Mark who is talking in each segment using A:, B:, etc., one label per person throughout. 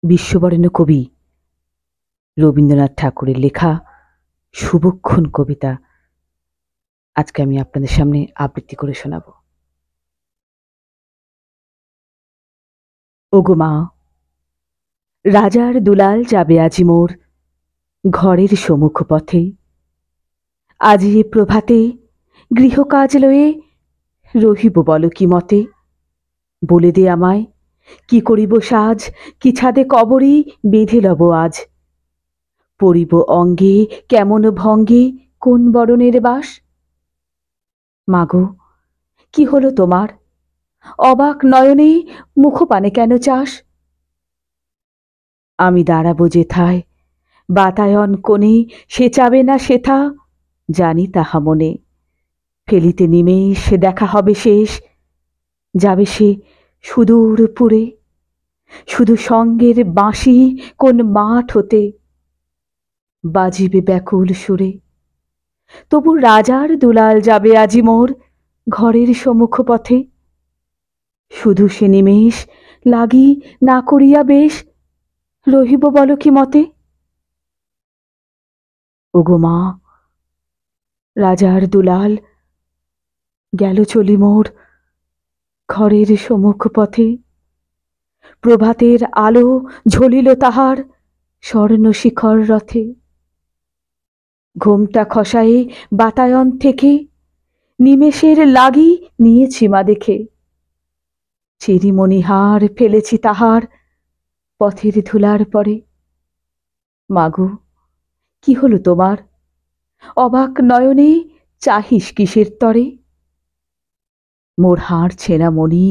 A: বিশ্ববরেণ্য কবি রবীন্দ্রনাথ ঠাকুরের লেখা শুভক্ষণ কবিতা আজকে আমি আপনাদের সামনে আবৃত্তি করে শোনাব। ওগো মা, রাজার দুলাল যাবে আজি মোর ঘরের সম্মুখ পথে। আজি এ প্রভাতে গৃহকাজ লয়ে রহিব বল কি মতে। বলে দে আমায় কি করিব সাজ, কি ছাদে কবরী বেঁধে লব আজ। পরিব অঙ্গে কেমন ভঙ্গে কোন বরণের বাস। মাগো, কি হলো তোমার, অবাক নয়নে মুখপানে কেন চাস। আমি দাঁড়াবো যেথায় বাতায়ন কোণে, সে চাবে না সেথা জানি তাহা মনে। ফেলিতে নিমেষ দেখা হবে শেষ, যাবে সে সুদূর পুরে। শুধু সঙ্গের বাঁশি কোন মাঠ হতে বাজিবে ব্যাকুল সুরে। তবু রাজার দুলাল যাবে আজি মোর ঘরের সম্মুখ পথে। শুধু সে নিমেষ লাগি না করিয়া বেশ রহিব বল কি মতে। ওগো মা, রাজার দুলাল গেল চলি মোর ঘরের সম্মুখ পথে। প্রভাতের আলো ঝলিল তাহার স্বর্ণ শিখর রথে। ঘোমটা খসায়ে বাতায়ন থেকে নিমেষের লাগি নিয়েছি মা দেখে। চিরিমণিহার ফেলেছি তাহার পথের ধুলার পরে। মাগো, কি হলো তোমার, অবাক নয়নে চাহিস কিসের তরে। মোর হাড় ছেঁড়া মণি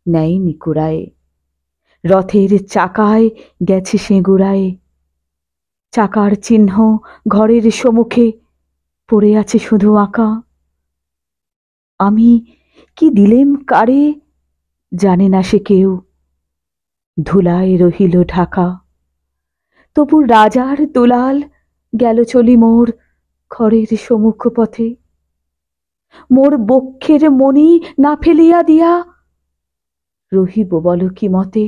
A: নেয়নি কুড়ায়ে, রথের চাকায় গেছে সে গুড়ায়ে। চাকার চিহ্ন ঘরের সম্মুখে পড়ে আছে শুধু আঁকা। আমি কি দিলেম কারে জানে না সে কেউ, ধুলায় রহিল ঢাকা। তবু রাজার দুলাল গেল চলি মোর ঘরের সম্মুখ পথে। মোর বক্ষের মণি না ফেলিয়া দিয়া রহিব বল কি মতে।